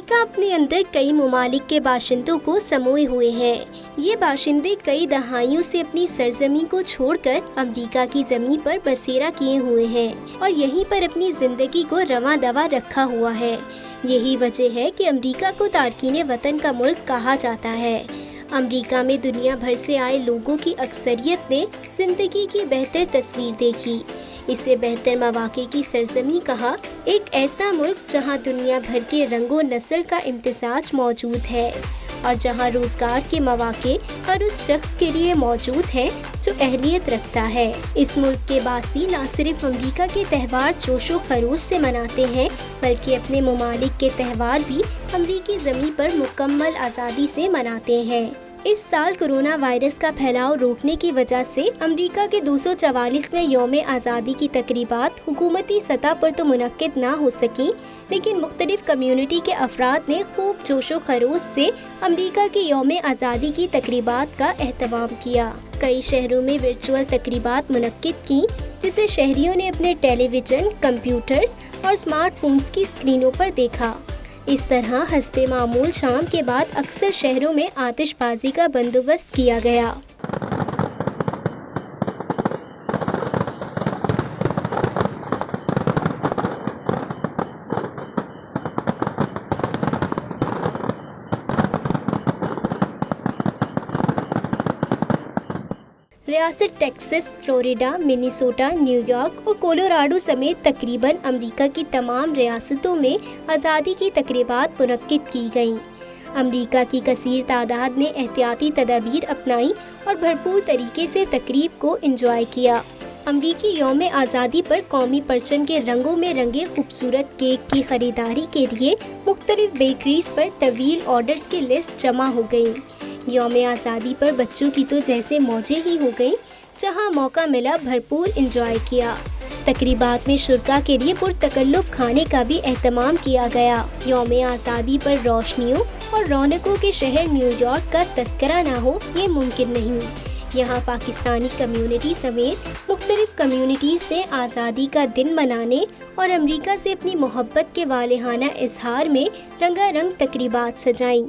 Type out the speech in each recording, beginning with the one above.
America अपने अंदर कई ममालिक के बाशिंदों को समोए हुए हैं। ये बाशिंदे कई दहाइयों से अपनी सरजमी को छोड़कर अमेरिका की जमीन पर बसेरा किए हुए हैं और यहीं पर अपनी जिंदगी को रवां दवा रखा हुआ है। यही वजह है कि अमेरिका को तारकीन वतन का मुल्क कहा जाता है। अमेरिका में दुनिया भर से आए लोगों की अक्सरियत ने जिंदगी की बेहतर तस्वीर देखी। इसे बेहतर मौके की सरजमी कहा, एक ऐसा मुल्क जहां दुनिया भर के रंगो नस्ल का इम्तिजाज मौजूद है और जहां रोजगार के मौके हर उस शख्स के लिए मौजूद हैं जो अहलियत रखता है। इस मुल्क के बासी न सिर्फ अमेरिका के त्यौहार जोशो खरोश से मनाते हैं, बल्कि अपने ममालिक के त्यौहार भी अमेरिकी ज़मीन पर मुकम्मल आज़ादी से मनाते हैं। इस साल कोरोना वायरस का फैलाव रोकने की वजह से अमेरिका के 244वें यौम आज़ादी की तकरीबात हुकूमती सतह पर तो मुनक्किद ना हो सकी, लेकिन मुख्तलिफ कम्युनिटी के अफराद ने खूब जोशो खरोश से अमेरिका की यौम आज़ादी की तकरीबात का एहतमाम किया। कई शहरों में वर्चुअल तकरीबात मुनक्किद की, जिसे शहरियों ने अपने टेलीविज़न, कंप्यूटर्स और स्मार्टफोन्स की स्क्रीनों पर देखा। इस तरह हस्बे मामूल शाम के बाद अक्सर शहरों में आतिशबाजी का बंदोबस्त किया गया। रियासत टेक्सास, फ्लोरिडा, मिनीसोटा, न्यूयॉर्क और कोलोराडो समेत तकरीबन अमेरिका की तमाम रियासतों में आज़ादी की तकरीबात मुनक्किद की गईं। अमेरिका की कसीर तादाद ने एहतियाती तदाबीर अपनाई और भरपूर तरीके से तकरीब को एंजॉय किया। अमेरिकी यौम आज़ादी पर कौमी परचम के रंगों में रंगे खूबसूरत केक की खरीदारी के लिए मुख्तलिफ बेकरीज पर तवील ऑर्डर्स की लिस्ट जमा हो गई। यौम आज़ादी पर बच्चों की तो जैसे मौजें ही हो गई, जहां मौका मिला भरपूर एंजॉय किया। तकरीबात में शुरका के लिए पुरतकल्लुफ़ खाने का भी एहतमाम किया गया। यौम आज़ादी पर रोशनियों और रौनकों के शहर न्यूयॉर्क का तस्करा ना हो, ये मुमकिन नहीं। यहाँ पाकिस्तानी कम्युनिटी समेत मुख्तलिफ कम्युनिटीज़ ने आज़ादी का दिन मनाने और अमेरिका से अपनी मोहब्बत के वालेहाना इजहार में रंगारंग तकरीबात सजाईं।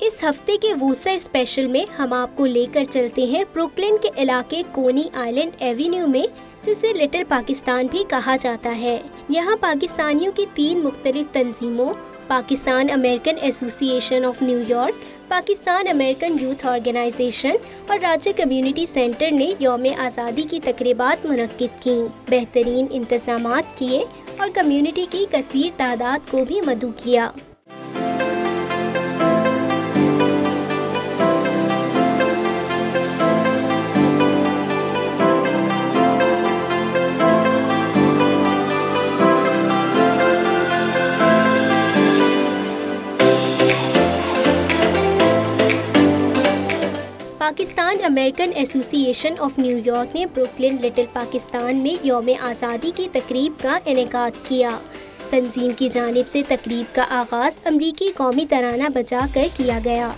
इस हफ्ते के वूसा स्पेशल में हम आपको लेकर चलते हैं ब्रुकलिन के इलाके कोनी आइलैंड एवेन्यू में, जिसे लिटिल पाकिस्तान भी कहा जाता है। यहाँ पाकिस्तानियों की 3 मुख्तलिफ तंजीमों, Pakistan American association of New York, Pakistan American youth organisation और राज्य कम्युनिटी सेंटर ने यौम आज़ादी की तकरीबात मुनक्किद की। बेहतरीन इंतजामात किए और कम्युनिटी की कसीर तादाद को भी मदऊ किया। Pakistan American association of New York ने ब्रुकलिन लिटिल पाकिस्तान में यौम आज़ादी की तकरीब का इनेकाद किया। तंजीम की जानिब से तकरीब का आगाज़ अमरीकी कौमी तराना बजा कर किया गया।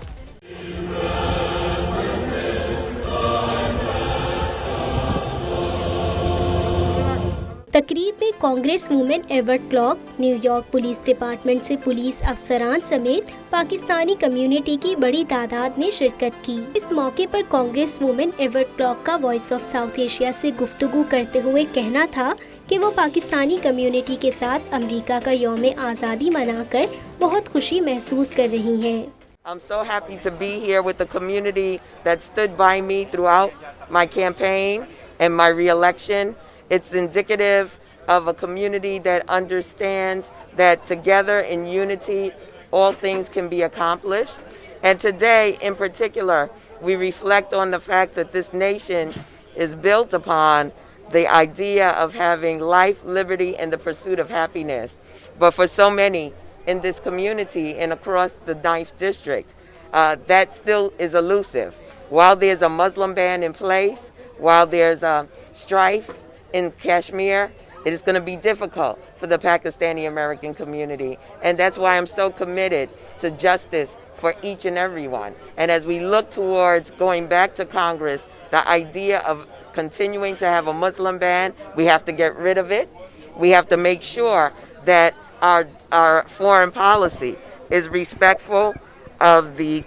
तकरीब में Congress women avert clock, New York police department से पुलिस अफसरान समेत पाकिस्तानी कम्युनिटी की बड़ी तादाद ने शिरकत की। इस मौके पर कांग्रेस वुमेन एवर्ट क्लॉक का वॉइस ऑफ साउथ एशिया से गुफ्तगू करते हुए कहना था कि वो पाकिस्तानी कम्युनिटी के साथ अमेरिका का यौम आज़ादी मनाकर बहुत खुशी महसूस कर रही हैं। I'm so happy to be here with the community that stood by me throughout my campaign and my re-election. It's indicative of a community that understands that together in unity all things can be accomplished. And today in particular, we reflect on the fact that this nation is built upon the idea of having life, liberty, and the pursuit of happiness. But for so many, in this community and across the 9th district, that still is elusive. While there's a Muslim ban in place, while there's a strife in Kashmir, it is going to be difficult for the Pakistani American community. And that's why I'm so committed to justice for each and every one. And as we look towards going back to Congress, the idea of continuing to have a Muslim ban, we have to get rid of it. We have to make sure that our foreign policy is respectful of the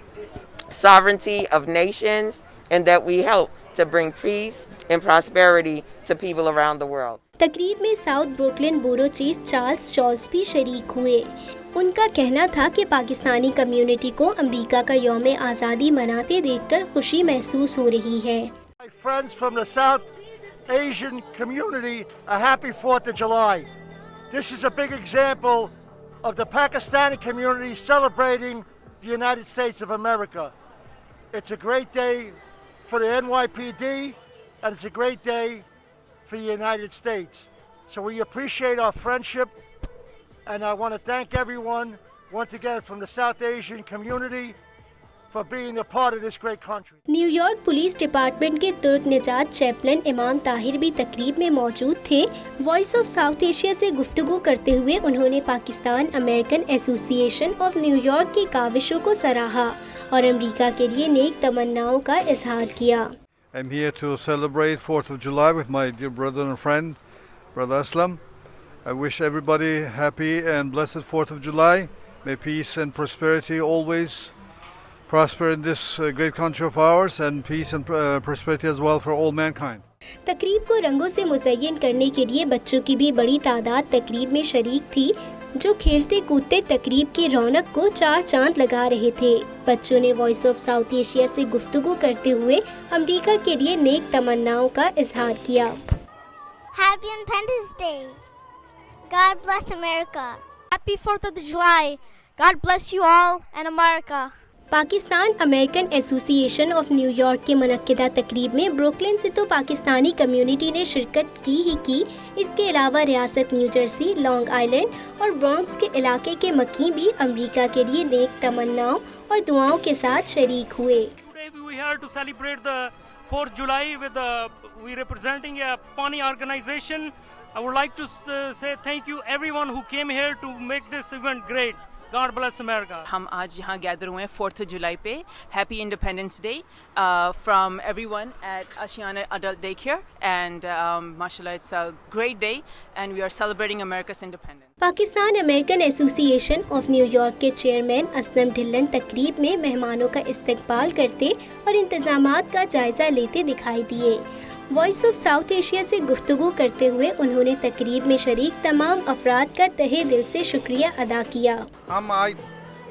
sovereignty of nations and that we help to bring peace and prosperity to people around the world. तकरीब में south Brooklyn बोरो chief Charles chawls भी शरीक हुए। उनका कहना था कि Pakistani community को अमेरिका का यौम आज़ादी मनाते देखकर खुशी महसूस हो रही है। My friends from the South Asian community, a happy 4th of July. This is a big example of the Pakistani community celebrating the United States of America. It's a great day for the NYPD and it's a great day for the United States. So we appreciate our friendship and I want to thank everyone once again from the South Asian community for being a part of this great country. New York police department के तुर्क निजात Chaplin इमाम ताहिर भी तकरीब में मौजूद थे। Voice of south Asia से गुफ्तगू करते हुए उन्होंने Pakistan American association of New York की काविशों को सराहा और अमेरिका के लिए नेक तमन्नाओं का इजहार किया। I'm here to celebrate 4th of July with my dear brother and friend, Brother Aslam. I wish everybody happy and blessed 4th of July. May peace and prosperity always prosper in this great country of ours and peace and prosperity as well for all mankind. तकरीब को रंगों से मुज़य्यन करने के लिए बच्चों की भी बड़ी तादाद तकरीब में शरीक थी, जो खेलते कूदते तकरीब की रौनक को चार चांद लगा रहे थे। बच्चों ने वॉइस ऑफ साउथ एशिया से गुफ्तगू करते हुए अमेरिका के लिए नेक तमन्नाओं का इजहार किया। Happy Independence Day. God bless America. Happy 4th of July. God bless you all and America. Pakistan American association of न्यूयॉर्क के मुनक्किदा तकरीब में ब्रुकलिन से तो पाकिस्तानी कम्युनिटी ने शिरकत की ही की, इसके अलावा रियासत न्यू जर्सी, लॉन्ग आइलैंड और ब्रॉन्क्स के इलाके के मकीन भी अमेरिका के लिए नेक तमन्नाओं और दुआओं के साथ शरीक हुए। We are to celebrate the 4th July with we representing a Pani organization. I would like to say thank you everyone who came here to make this event great. God bless America. हम आज यहाँ gather हुए हैं 4th जुलाई पे। Happy independence day from everyone at Ashiana adult day care and माशाल्लाह it's a great day and we are celebrating America's independence. Pakistan American association of न्यूयॉर्क York chairman Aslam Dhillon तकरीब में मेहमानों का इस्तकबाल करते और इंतजामात का जायजा लेते दिखाई दिए। वॉइस ऑफ साउथ एशिया से गुफ्तगू करते हुए उन्होंने तकरीब में शरीक तमाम अफराद का तहे दिल से शुक्रिया अदा किया। हम आज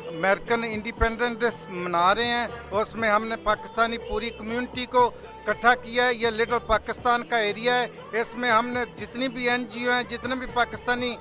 अमेरिकन इंडिपेंडेंस डे मना रहे हैं और उसमें हमने पाकिस्तानी पूरी कम्युनिटी को इकट्ठा किया है। ये लिटिल पाकिस्तान का एरिया है, इसमें हमने जितनी भी NGO हैं, जितने भी पाकिस्तानी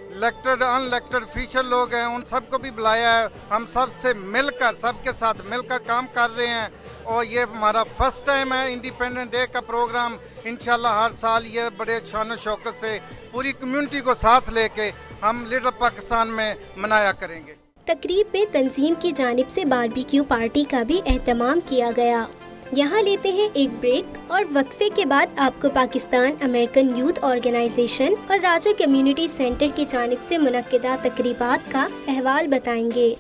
इलेक्टेड अनइलेक्टेड फीचर लोग हैं, उन सबको भी बुलाया है। हम सबसे मिलकर, सबके साथ मिलकर काम कर रहे हैं और ये हमारा फर्स्ट टाइम है इंडिपेंडेंस डे का प्रोग्राम। इंशाल्लाह हर साल ये बड़े शान शौकत से पूरी कम्युनिटी को साथ लेके हम लिटिल पाकिस्तान में मनाया करेंगे। तकरीब में तंजीम की जानिब से बारबेक्यू पार्टी का भी एहतमाम किया गया। यहाँ लेते हैं एक ब्रेक और वक्फे के बाद आपको पाकिस्तान अमेरिकन यूथ ऑर्गेनाइजेशन और राजा कम्युनिटी सेंटर की जानिब से मुनक्किदा तकरीबात का अहवाल बताएंगे।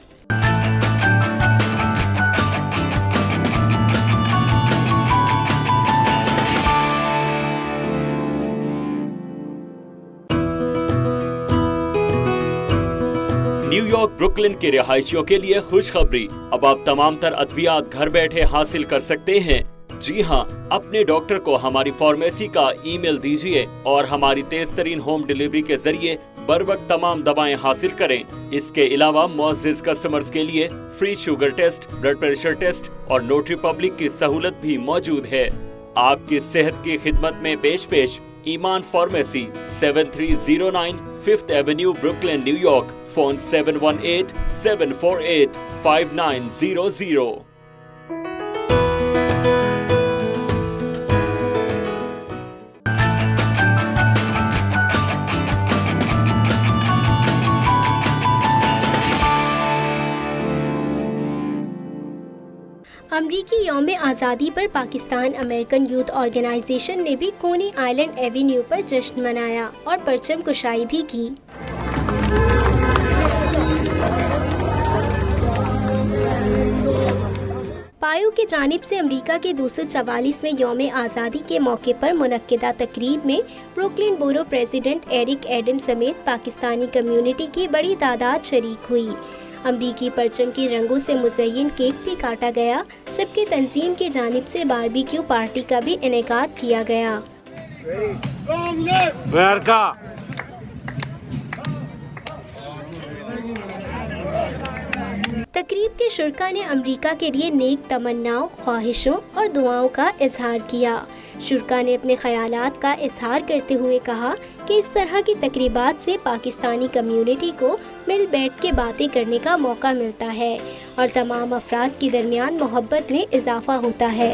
न्यूयॉर्क ब्रुकलिन के रिहायशियों के लिए खुशखबरी, अब आप तमाम तर अद्वियात घर बैठे हासिल कर सकते हैं। जी हां, अपने डॉक्टर को हमारी फार्मेसी का ईमेल दीजिए और हमारी तेज तरीन होम डिलीवरी के जरिए बर वक्त तमाम दवाएं हासिल करें। इसके अलावा मुअज़्ज़िज़ कस्टमर्स के लिए free sugar test, blood pressure test और नोटरी पब्लिक की सहूलत भी मौजूद है। आपकी सेहत की खिदमत में पेश ईमान pharmacy, 7309 5th avenue, Brooklyn, New York. Phone 718-748-5900। अमरीकी यौम आज़ादी पर पाकिस्तान अमेरिकन यूथ ऑर्गेनाइजेशन ने भी कोनी आइलैंड एवेन्यू पर जश्न मनाया और परचम कुशाई भी की। पायो की जानिब से अमेरिका के 244वें यौम आज़ादी के मौके पर मुनक्किदा तकरीब में ब्रुकलिन बोरो प्रेसिडेंट एरिक एडम समेत पाकिस्तानी कम्युनिटी की बड़ी तादाद शरीक हुई। अमरीकी परचम के रंगों से मुज़य्यन केक भी काटा गया, जबकि तंजीम की जानिब से बारबेक्यू पार्टी का भी इनेकाद किया गया। तकरीब के शुरका ने अमरीका के लिए नेक तमन्नाओं, ख्वाहिशों और दुआओं का इजहार किया। शुरका ने अपने ख्यालात का इजहार करते हुए कहा कि इस तरह की तकरीबात से पाकिस्तानी कम्युनिटी को मिल बैठ के बातें करने का मौका मिलता है और तमाम अफराद के दरमियान मोहब्बत में इजाफा होता है।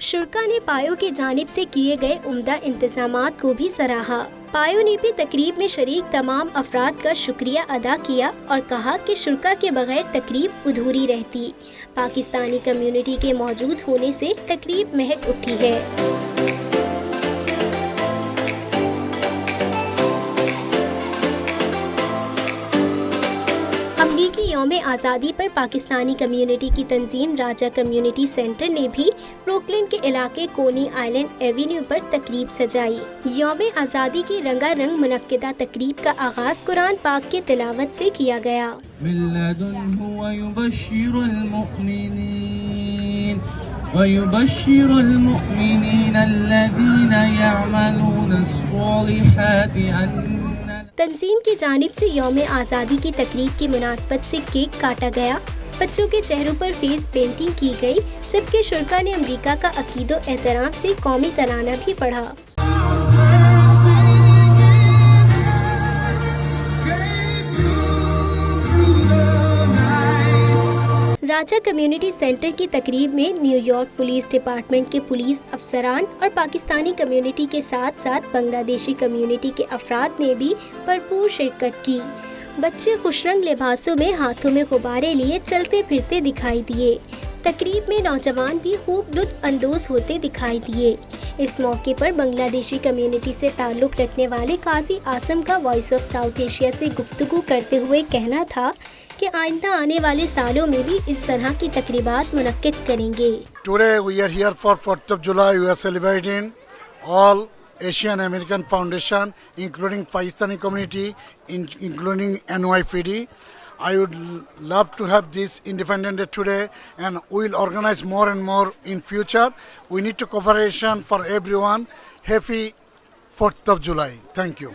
शुरका ने पायो की जानिब से किए गए उम्दा इंतजामात को भी सराहा। पायो ने भी तकरीब में शरीक तमाम अफराद का शुक्रिया अदा किया और कहा कि शुरका के बगैर तकरीब अधूरी रहती। पाकिस्तानी कम्युनिटी के मौजूद होने से तकरीब महक उठी है। अमरीकी यौम आज़ादी पर पाकिस्तानी कम्युनिटी की तंजीम राजा कम्युनिटी सेंटर ने भी ब्रुकलिन के इलाके कोनी आइलैंड एवेन्यू पर तकरीब सजाई। यौम आज़ादी की रंगारंग मुनक्किदा तकरीब का आगाज कुरान पाक की तिलावत से किया गया। तंजीम की जानिब से यौम आज़ादी की तकरीब की मुनासबत से केक काटा गया, बच्चों के चेहरों पर फेस पेंटिंग की गई, जबकि शुरका ने अमरीका का अकीदो एहतराम से कौमी तराना भी पढ़ा। राजा कम्युनिटी सेंटर की तकरीब में न्यूयॉर्क पुलिस डिपार्टमेंट के पुलिस अफसरान और पाकिस्तानी कम्युनिटी के साथ साथ बांग्लादेशी कम्युनिटी के अफराद ने भी भरपूर शिरकत की। बच्चे खुशरंग लिबासों में हाथों में गुब्बारे लिए चलते फिरते दिखाई दिए। तकरीब में नौजवान भी खूब लुत्फ अंदोज होते दिखाई दिए। इस मौके पर बांग्लादेशी कम्युनिटी से ताल्लुक़ रखने वाले काजी आसम का वॉइस ऑफ साउथ एशिया से गुफ्तगू करते हुए कहना था कि आइंदा आने वाले सालों में भी इस तरह की तकरीबात मुनक्किद करेंगे। Today we are here for 4th of July. We are celebrating all Asian American Foundation, including Pakistani community, including NYPD. I would love to have this Independence Day today, and we will organize more and more in future. We need to cooperation for everyone. Happy 4th of July. Thank you.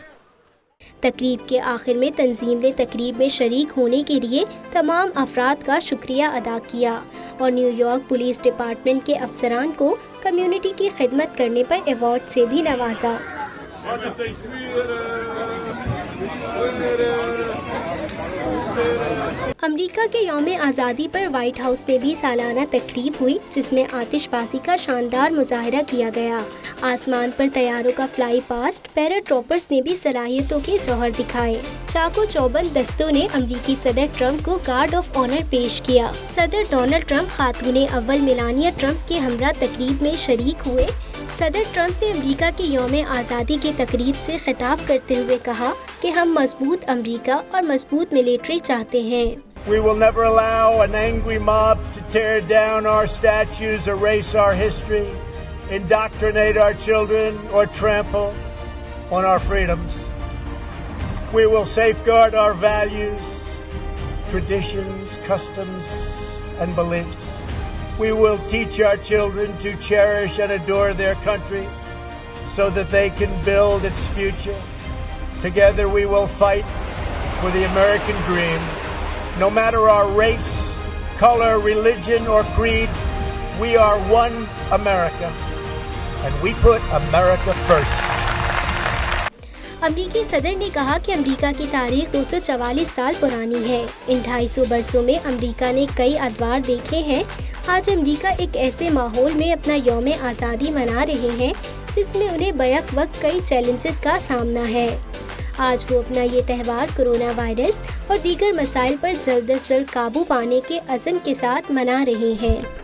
तकरीब के आखिर में तंजीम ने तकरीब में शरीक होने के लिए तमाम अफराद का शुक्रिया अदा किया और न्यूयॉर्क पुलिस डिपार्टमेंट के अफसरान को कम्युनिटी की खिदमत करने पर अवार्ड से भी नवाजा। अमेरिका के यौम आज़ादी पर व्हाइट हाउस में भी सालाना तकरीब हुई, जिसमें आतिशबाजी का शानदार मुजाहरा किया गया। आसमान पर तैयारों का फ्लाई पास्ट, पैराट्रॉपर्स ने भी सलाहियतों के जौहर दिखाए। चाको चौबंद दस्तों ने अमेरिकी सदर ट्रंप को गार्ड ऑफ ऑनर पेश किया। सदर डोनाल्ड ट्रंप खातून अव्वल मेलानिया ट्रंप के हमरा तकरीब में शरीक हुए। सदर ट्रंप ने अमेरिका की यौम आज़ादी की तकरीब से खिताब करते हुए कहा कि हम मजबूत अमेरिका और मजबूत मिलिट्री चाहते हैं। We will never allow an angry mob to tear down our statues, erase our history, indoctrinate our children, or trample on our freedoms. We will safeguard our values, traditions, customs, and beliefs. We will teach our children to cherish and adore their country so that they can build its future. Together we will fight for the American dream. No matter our race, color, religion, or creed, we are one America, and we put America first. अमरीकी सदर ने कहा कि अमरीका की तारीख 244 साल पुरानी है। इन 250 बरसों में अमरीका ने कई अदवार देखे हैं। आज अमरीका एक ऐसे माहौल में अपना यौम आज़ादी मना रहे हैं जिसमें उन्हें बैक वक्त कई चैलेंजेस का सामना है। आज वो अपना ये त्यौहार कोरोना वायरस और दीगर मसाइल पर जल्द से जल्द काबू पाने के अज़्म के साथ मना रहे हैं।